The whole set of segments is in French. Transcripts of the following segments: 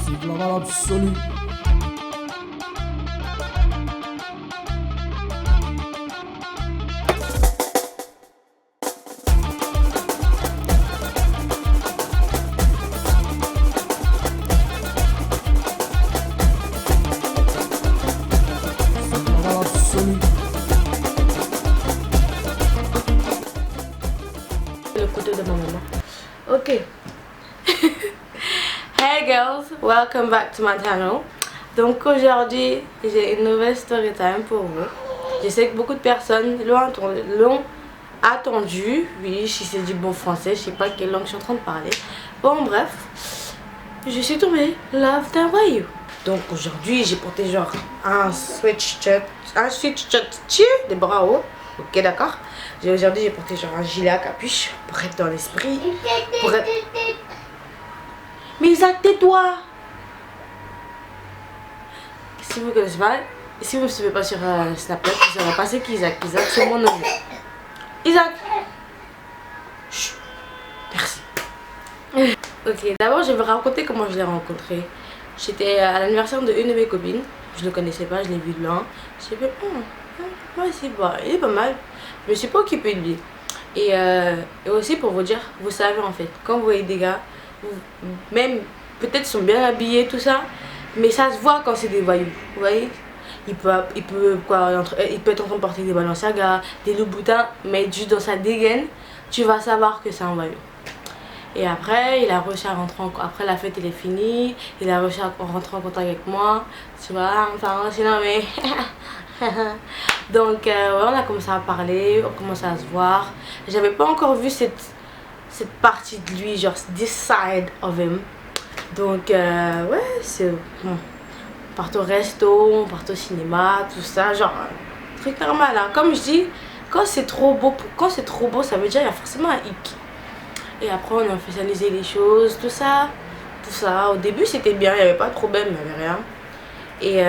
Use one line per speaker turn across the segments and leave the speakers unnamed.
C'est de la balle absolue. C'est de la balle absolue.
Le couteau de ma maman. Ok. Hey girls, welcome back to my channel. Donc aujourd'hui, j'ai une nouvelle story time pour vous. Je sais que beaucoup de personnes l'ont attendu. Oui, si c'est du bon français, je sais pas quelle langue je suis en train de parler. Bon bref, je suis tombée love d'un voyou. Donc aujourd'hui, j'ai porté genre un sweatshirt des bras hauts. Ok, d'accord. Aujourd'hui, j'ai porté genre un gilet à capuche pour être dans l'esprit. Pour être... Mais Isaac, tais-toi! Si vous connaissez pas, si vous ne me suivez pas sur Snapchat, vous savez pas c'est qui Isaac. Isaac, c'est mon nom. Isaac! Chut. Merci. Ok, d'abord, je vais vous raconter comment je l'ai rencontré. J'étais à l'anniversaire de une de mes copines. Je ne le connaissais pas, je l'ai vu de loin. J'ai fait, ouais, c'est bon, il est pas mal. Je me suis pas occupée de lui. Et aussi pour vous dire, vous savez en fait, quand vous voyez des gars, même peut-être sont bien habillés, tout ça, mais ça se voit quand c'est des voyous. Vous voyez, il peut être en train de porter des Balenciaga, des Louboutins, mais juste dans sa dégaine, tu vas savoir que c'est un voyou. Et après, il a réussi à rentrer après la fête, elle est finie, il a réussi à rentrer en contact avec moi, tu vois, enfin, sinon, mais... Donc, ouais, on a commencé à parler, on commençait à se voir. J'avais pas encore vu cette partie de lui, genre, this side of him. Donc, ouais, c'est... Bon. On part au resto, on part au cinéma, tout ça, genre, truc normal, hein. Comme je dis, quand c'est trop beau, ça veut dire qu'il y a forcément un hic. Et après, on a officialisé les choses, tout ça. Au début, c'était bien, il n'y avait pas de problème, il n'y avait rien. Et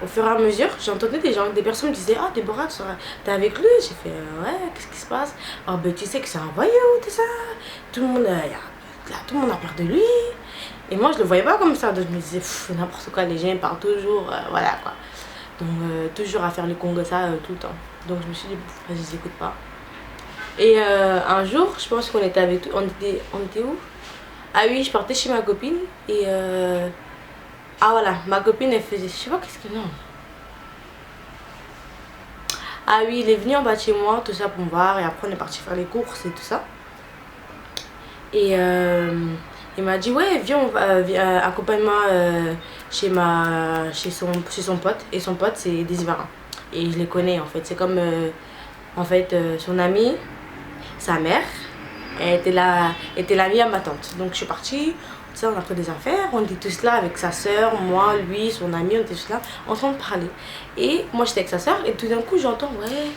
au fur et à mesure, j'entendais des personnes me disaient, ah Déborah, t'es avec lui? J'ai fait, ouais, qu'est-ce qui se passe? Ah ben tu sais que c'est un voyou, tout ça. Tout le monde a peur de lui. Et moi, je le voyais pas comme ça. Donc je me disais, n'importe quoi, les gens ils parlent toujours, voilà quoi. Donc toujours à faire le Congo ça tout le temps. Donc je me suis dit, vas-y, j'écoute pas. Et un jour, je pense qu'on était avec... On était où? Ah oui, je partais chez ma copine. Et... Ah voilà, ma copine, elle faisait... Je sais pas qu'est-ce que... Non. Ah oui, il est venu en bas de chez moi, tout ça pour me voir. Et après, on est parti faire les courses et tout ça. Et il m'a dit, ouais, viens, accompagne-moi chez son pote. Et son pote, c'est des Ivoiriens. Et je les connais, en fait. C'est comme... en fait, son amie, sa mère, elle était l'amie à ma tante. Donc je suis partie, tu sais, on a pris des affaires, on était tous là avec sa soeur, moi, lui, son ami, on était tous là en train de parler. Et moi j'étais avec sa soeur et tout d'un coup j'entends, ouais,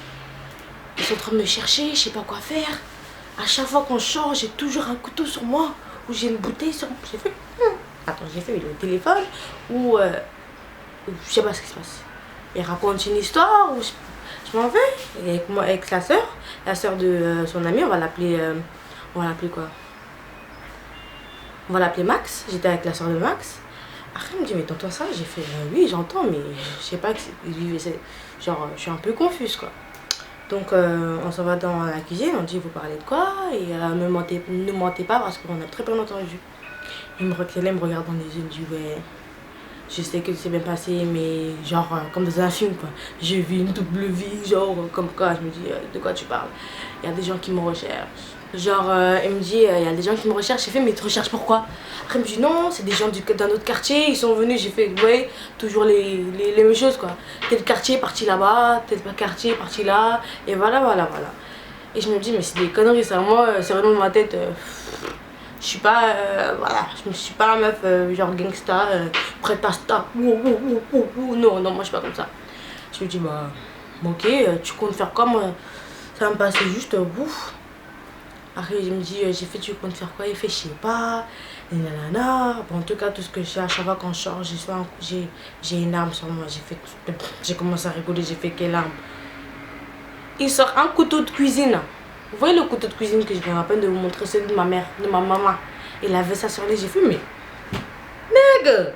ils sont en train de me chercher, je sais pas quoi faire. À chaque fois qu'on change, j'ai toujours un couteau sur moi, ou j'ai une bouteille sur moi. J'ai fait, attends, j'ai fait le téléphone, ou je sais pas ce qui se passe. Il raconte une histoire, ou je m'en vais, et avec sa soeur, la soeur de son ami, on va l'appeler quoi? On va l'appeler Max. J'étais avec la soeur de Max. Après, elle me dit, mais t'entends ça? J'ai fait, oui, j'entends, mais je sais pas, genre, je suis un peu confuse, quoi. Donc, on s'en va dans la cuisine, on dit, vous parlez de quoi? Et ne mentez pas parce qu'on a très bien entendu. Il me regarde dans les yeux, il me dit, ouais, je sais que c'est bien passé, mais genre, comme dans un film, quoi. J'ai vu une double vie, genre, comme quoi, je me dis, de quoi tu parles? Il y a des gens qui me recherchent. Genre, il me dit, il y a des gens qui me recherchent. J'ai fait, mais tu te recherches pourquoi? Après, il me dit, non, c'est des gens d'un autre quartier, ils sont venus. J'ai fait, ouais, toujours les mêmes choses, quoi. Tel quartier parti là-bas, tel quartier parti là, et voilà. Et je me dis, mais c'est des conneries, ça. Moi, c'est vraiment dans ma tête. Je suis pas, voilà, je suis pas la meuf, genre gangsta, prête à star. Non, moi, je suis pas comme ça. Je me dis, bah, ok, tu comptes faire quoi, moi? Ça va me passer juste, ouf. Après, il me dit, j'ai fait, tu comptes faire quoi? Il fait, je sais pas, nanana. Bon, en tout cas, tout ce que je fais, à chaque fois quand je sors, j'ai une arme sur moi. J'ai commencé à rigoler, j'ai fait, quelle arme? Il sort un couteau de cuisine. Vous voyez le couteau de cuisine que je viens à peine de vous montrer, celui de ma mère, de ma maman. Il avait ça sur les, j'ai fait, mais nigga.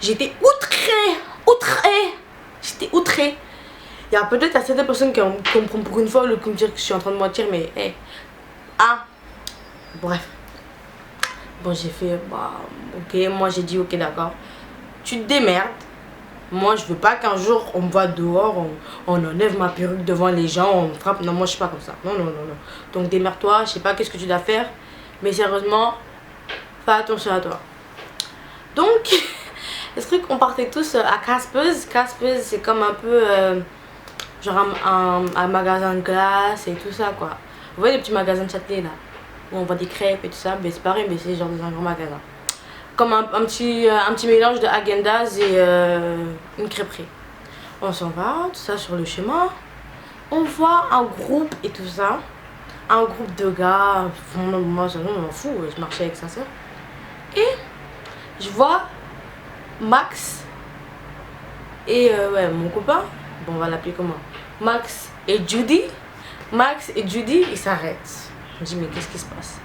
J'étais outrée. J'étais outrée. Il y a peut-être certaines personnes qui me prennent pour une folle ou qui me disent que je suis en train de mentir, mais hey. Ah, bref. Bon, j'ai fait, bah, ok, moi j'ai dit, ok, d'accord. Tu te démerdes. Moi, je veux pas qu'un jour, on me voit dehors, on enlève ma perruque devant les gens, on me frappe. Non, moi, je suis pas comme ça. Non. Donc, démerde-toi, je sais pas qu'est-ce que tu dois faire. Mais sérieusement, fais attention à toi. Donc, le truc, on partait tous à Caspeuse. Caspeuse, c'est comme un peu, genre un magasin de glace et tout ça, quoi. Vous voyez les petits magasins de Châtelet, là, où on vend des crêpes et tout ça. Mais c'est pareil, mais c'est genre dans un grand magasin. Comme un petit mélange de Häagen-Dazs et une crêperie. On s'en va, tout ça sur le chemin. On voit un groupe et tout ça. Un groupe de gars. Moi, je m'en fous, je marchais avec sa soeur. Et je vois Max et ouais, mon copain. Bon, on va l'appeler comment? Max et Judy. Max et Judy, ils s'arrêtent. Je me dis, mais qu'est-ce qui se passe?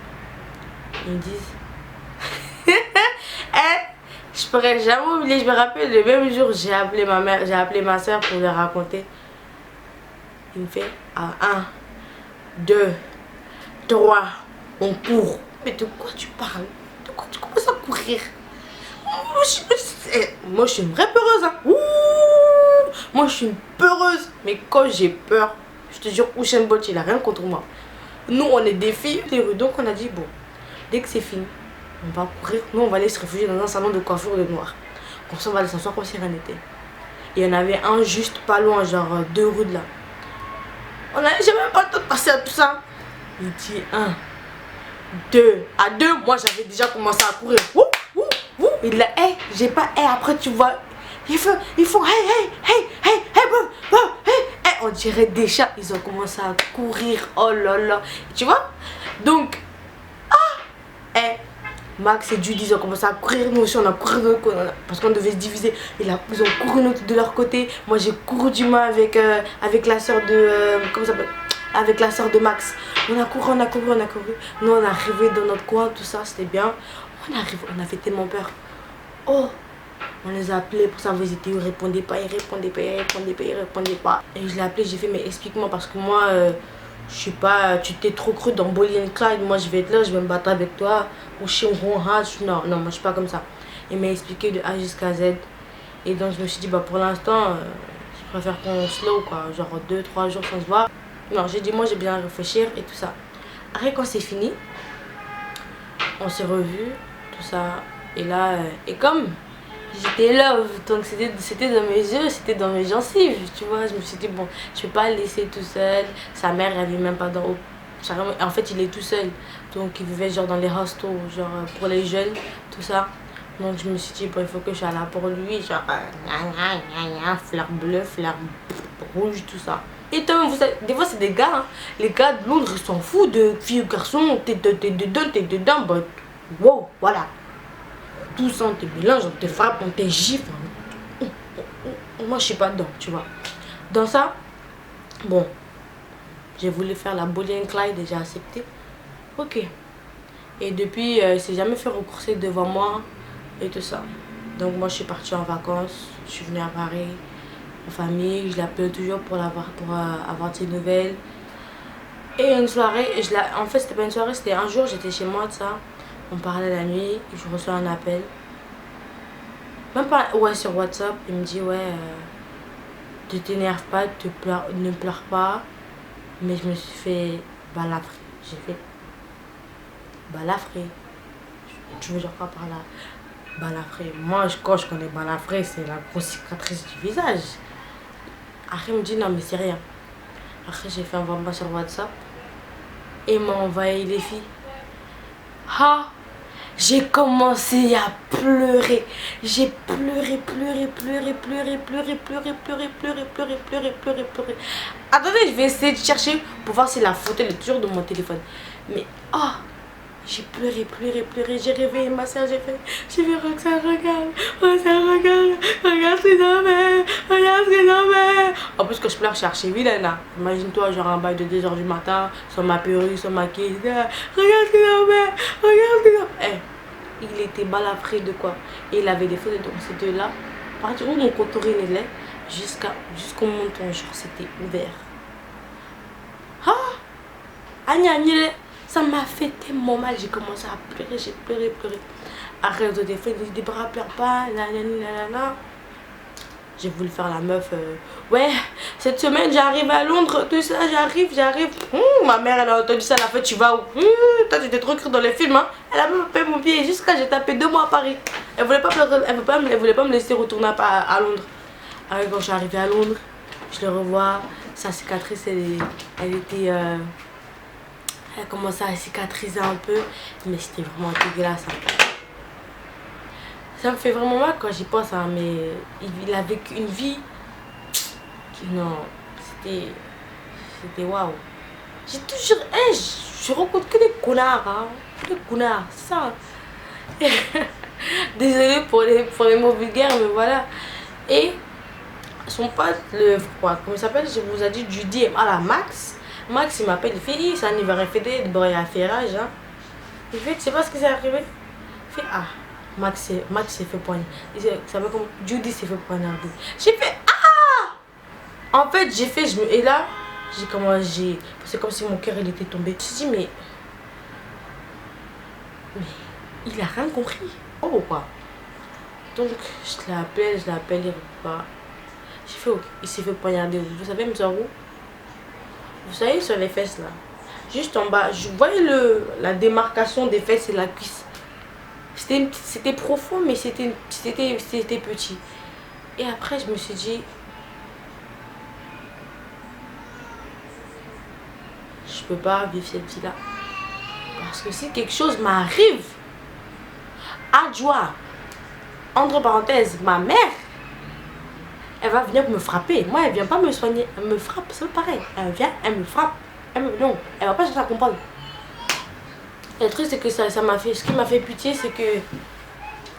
Ils me disent... Je pourrais jamais oublier, je me rappelle le même jour j'ai appelé ma mère, j'ai appelé ma soeur pour lui raconter. Il me fait à 1, 2, 3, on court. Mais de quoi tu parles? De quoi tu commences à courir? Moi je suis une vraie peureuse, hein. Ouh, moi je suis une peureuse. Mais quand j'ai peur, je te jure, Usain Bolt il a rien contre moi. Nous on est des filles des rues, donc on a dit bon, dès que c'est fini, on va courir, nous on va aller se réfugier dans un salon de coiffure de noir. Comme ça on va aller s'asseoir comme si rien n'était. Et il y en avait un juste pas loin, genre 2 rues de là. J'ai même pas le temps de passer à tout ça. Il dit 1, 2, à 2, moi j'avais déjà commencé à courir. Il a, hey, j'ai pas, hey, après tu vois, il faut, hey, on dirait des chats, ils ont commencé à courir, oh là là, tu vois. Donc, Max et Judy ils ont commencé à courir, nous aussi on a couru parce qu'on devait se diviser. Ils ont couru de leur côté. Moi j'ai couru du main avec la soeur de comment ça s'appelle, avec la soeur de Max. On a couru. Nous on est arrivé dans notre coin, tout ça, c'était bien. On arrive, on avait tellement peur. Oh, on les a appelés pour savoir ils étaient, ils répondaient pas. Et je l'ai appelé, j'ai fait mais explique-moi parce que moi je sais pas, tu t'es trop cru dans Bonnie and Clyde, moi je vais être là, je vais me battre avec toi. Ou chez Ronhage, non, moi je suis pas comme ça. Il m'a expliqué de A jusqu'à Z. Et donc je me suis dit, bah pour l'instant, je préfère qu'on slow quoi, genre 2-3 jours sans se voir. Non, j'ai dit, moi j'ai bien réfléchir et tout ça. Après quand c'est fini, on s'est revus, tout ça. Et là, et comme j'étais love, donc c'était dans mes yeux, c'était dans mes gencives, tu vois. Je me suis dit, bon, je peux pas le laisser tout seul. Sa mère, elle vit même pas dans... En fait, il est tout seul. Donc, il vivait genre dans les hostels, genre pour les jeunes, tout ça. Donc, je me suis dit, bon, il faut que je sois là pour lui. Genre, fleur bleue, fleur rouge, tout ça. Et toi, vous savez, des fois, c'est des gars, hein. Les gars de Londres, ils s'en foutent de filles ou garçons. T'es dedans, bah, wow, voilà. Tout ça, on te mélange, on te frappe, on te gifle. Moi, je suis pas dedans, tu vois. Dans ça, bon, j'ai voulu faire la Bonnie and Clyde et j'ai accepté. Ok. Et depuis, il s'est jamais fait recourser devant moi et tout ça. Donc moi, je suis partie en vacances. Je suis venue à Paris, en famille. Je l'appelle toujours pour avoir des nouvelles. Et une soirée, en fait, c'était pas une soirée, c'était un jour, j'étais chez moi, tout ça. On parlait la nuit, et je reçois un appel. Même pas, ouais, sur WhatsApp. Il me dit, ouais, ne t'énerve pas, ne pleure pas. Mais je me suis fait balafrer. J'ai fait balafrer. Tu veux dire quoi par là? Balafrer. Moi, quand je connais balafrer, c'est la grosse cicatrice du visage. Après, il me dit, non, mais c'est rien. Après, j'ai fait un envoi sur WhatsApp. Et il m'a envoyé les filles. Ah! J'ai commencé à pleurer. J'ai pleuré. Attendez, je vais essayer de chercher pour voir si la photo est toujours dans mon téléphone. Mais, oh, j'ai pleuré. J'ai réveillé ma soeur, j'ai vu Roxane, regarde. Regarde ce que j'en mets. En plus, quand je pleure, je suis archi vilaine là. Imagine-toi, genre un bail de 2 h du matin, sur ma perruque, sur ma quille. Regarde ce que j'en mets. il était balafré de quoi. Et il avait des photos, donc ces deux-là, à partir où mon contouring il est, jusqu'au menton, genre c'était ouvert. Ah, Agnès, ça m'a fait tellement mal, j'ai commencé à pleurer, j'ai pleuré. Arrête de faire des bras, pleure pas, nanana. J'ai voulu faire la meuf. Ouais, cette semaine j'arrive à Londres, tout ça, j'arrive. Ma mère elle a entendu ça, elle a fait tu vas où? Toi tu étais trop cru dans les films, hein. Elle a même payé mon pied jusqu'à j'ai tapé 2 mois à Paris. Elle voulait pas me laisser retourner à Londres. Alors quand je suis arrivée à Londres, je le revois, sa cicatrice elle était. Elle commençait à cicatriser un peu, mais c'était vraiment dégueulasse. Hein. Ça me fait vraiment mal quand j'y pense, hein, mais il a vécu une vie qui, non, c'était waouh. J'ai toujours, je rencontre que des connards, hein, que des connards, ça. Désolée pour les mots vulgaires, mais voilà. Et son pote, comment il s'appelle, je vous ai dit Judy, Max, il m'appelle, il fait, c'est un anniversaire fêté, de à Ferrage, hein. Il fait, tu sais pas ce qui s'est arrivé? Il fait, Max s'est fait poignarder. Ça veut comme Judy s'est fait poignarder. J'ai fait en fait et là c'est comme si mon cœur il était tombé. Je me suis dit mais il a rien compris. Oh quoi. Donc je l'appelle, il répond pas. J'ai fait ok, il s'est fait poignarder. Vous savez me dire où? Vous savez sur les fesses là. Juste en bas, je voyais la démarcation des fesses et la cuisse. C'était profond, mais c'était petit. Et après, je me suis dit, je peux pas vivre cette vie-là. Parce que si quelque chose m'arrive, Adjoa, entre parenthèses, ma mère, elle va venir me frapper. Moi, elle vient pas me soigner, elle me frappe, c'est pareil. Elle vient, elle me frappe. Non, elle va pas chercher à comprendre. Et le truc, c'est que ça m'a fait, ce qui m'a fait pitié, c'est que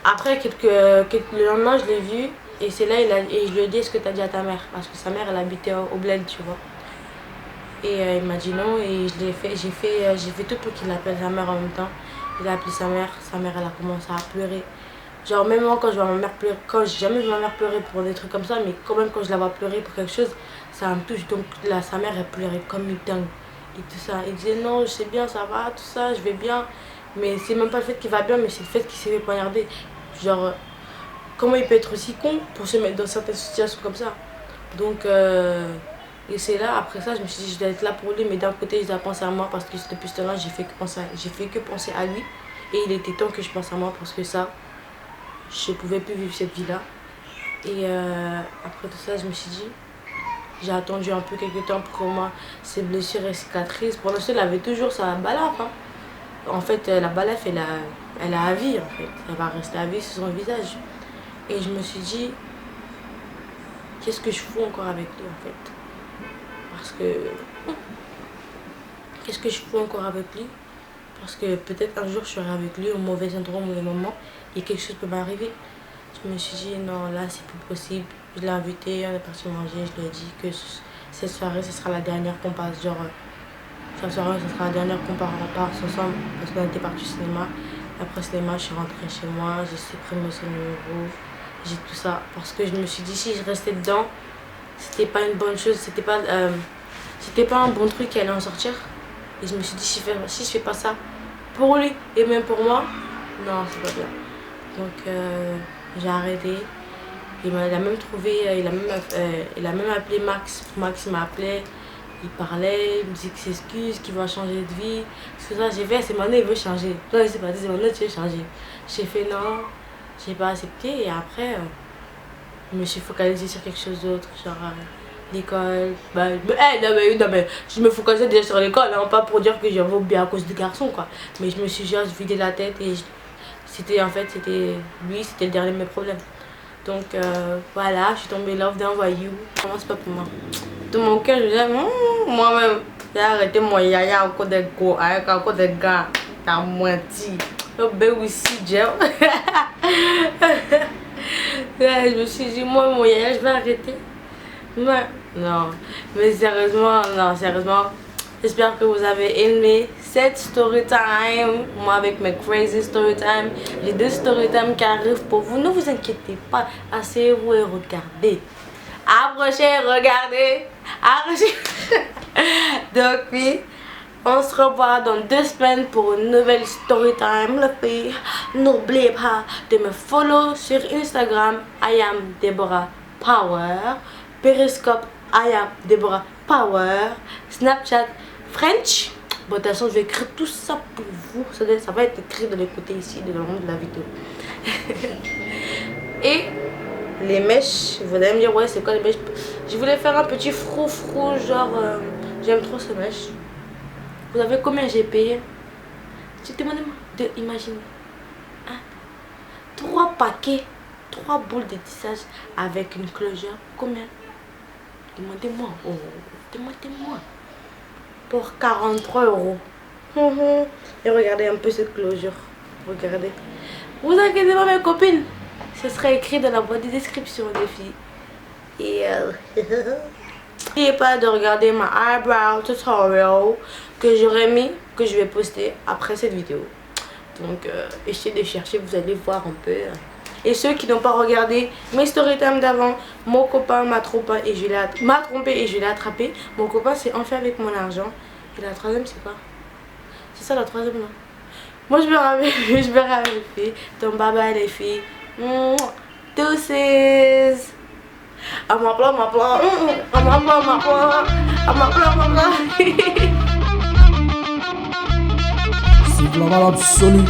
après, le lendemain, je l'ai vu. Et c'est là, et je lui ai dit, est-ce que tu as dit à ta mère? Parce que sa mère, elle habitait au bled, tu vois. Et il m'a dit non. Et j'ai fait tout pour qu'il appelle sa mère en même temps. Il a appelé sa mère, elle a commencé à pleurer. Genre, même moi, quand je vois ma mère pleurer, quand j'ai jamais vu ma mère pleurer pour des trucs comme ça, mais quand même, quand je la vois pleurer pour quelque chose, ça me touche. Donc là, sa mère, elle pleurait comme une dingue. Et tout ça. Il disait non, je sais bien, ça va, tout ça, je vais bien. Mais c'est même pas le fait qu'il va bien, mais c'est le fait qu'il s'est fait poignarder. Genre, comment il peut être aussi con pour se mettre dans certaines situations comme ça? Donc, et c'est là, après ça, je me suis dit, je dois être là pour lui, mais d'un côté, je dois penser à moi parce que depuis ce temps-là, j'ai fait que penser à lui. Et il était temps que je pense à moi parce que ça, je pouvais plus vivre cette vie-là. Et après tout ça, je me suis dit, j'ai attendu un peu quelques temps pour que moi, ses blessures et cicatrices. Pour l'instant, elle avait toujours sa balafre. Hein. En fait, la balafre, elle a à vie, en fait. Elle va rester à vie sur son visage. Et je me suis dit, qu'est-ce que je fous encore avec lui, en fait? Parce que, qu'est-ce que je fous encore avec lui? Parce que peut-être un jour, je serai avec lui au mauvais endroit, au mauvais moment, et quelque chose peut m'arriver. Je me suis dit, non, là, c'est plus possible. Je l'ai invité, on est parti manger, je lui ai dit que cette soirée, ce sera la dernière qu'on passe. Genre, cette soirée, ce sera la dernière qu'on passe ensemble, parce qu'on était parti au cinéma. Après le cinéma, je suis rentrée chez moi, j'ai supprimé son numéro, j'ai tout ça. Parce que je me suis dit, si je restais dedans, c'était pas une bonne chose, c'était pas un bon truc qui allait en sortir. Et je me suis dit, si je fais pas ça pour lui et même pour moi, non, c'est pas bien. Donc, j'ai arrêté. Il a même trouvé, il a même appelé Max. Max m'a appelé, il parlait, il me dit qu'il s'excuse, qu'il va changer de vie. C'est ça, j'ai fait, c'est maintenant il veut changer. Non, il s'est pas dit, c'est maintenant tu veux changer. J'ai fait non, j'ai pas accepté et après, je me suis focalisée sur quelque chose d'autre, genre l'école. Non, mais je me focalisais déjà sur l'école, hein, pas pour dire que j'en vais bien à cause du garçon, quoi. Mais je me suis juste vidé la tête et c'était lui, c'était le dernier de mes problèmes. Donc voilà, je suis tombée love d'un voyou. Comment c'est pas pour moi. Dans mon cœur, je disais, moi-même, j'ai arrêté mon yaya à cause des gars, à cause des gars. T'as menti. Le bébé aussi, Jeff. Je me suis dit, moi, mon yaya, je vais arrêter. Ouais. Non, mais sérieusement, J'espère que vous avez aimé cette story time. Moi avec mes crazy story time. Les 2 story time qui arrivent pour vous. Ne vous inquiétez pas. Asseyez-vous et regardez. Approchez, regardez. Approchez. Donc oui. On se revoit dans 2 semaines pour une nouvelle story time, les filles. N'oubliez pas de me follow sur Instagram, I am Deborah Power. Periscope, I am Deborah Power. Snapchat, French. Bon, de toute façon, je vais écrire tout ça pour vous. Ça va être écrit de l'écouter ici, de le long de la vidéo. Et les mèches, vous allez me dire, ouais, c'est quoi les mèches? Je voulais faire un petit frou-frou, genre, j'aime trop ces mèches. Vous savez combien j'ai payé? Demandez-moi de imaginer. 3 paquets, 3 boules de tissage avec une closure. Combien? Demandez-moi. Oh, demandez-moi. Pour 43 €. Et regardez un peu cette closure. Regardez. Vous inquiétez pas mes copines. Ce sera écrit dans la boîte de description des filles. Et n'oubliez pas de regarder ma eyebrow tutorial que j'aurais mis, que je vais poster après cette vidéo. Donc essayez de chercher, vous allez voir un peu. Et ceux qui n'ont pas regardé mes story time d'avant, mon copain m'a trompé et je l'ai attrapé. Mon copain s'est enfui avec mon argent. Et la troisième c'est quoi? C'est ça la troisième non? Moi je me rappelle, les filles. Donc bye bye les filles. Deuces. I'm a plan.
C'est global absolu.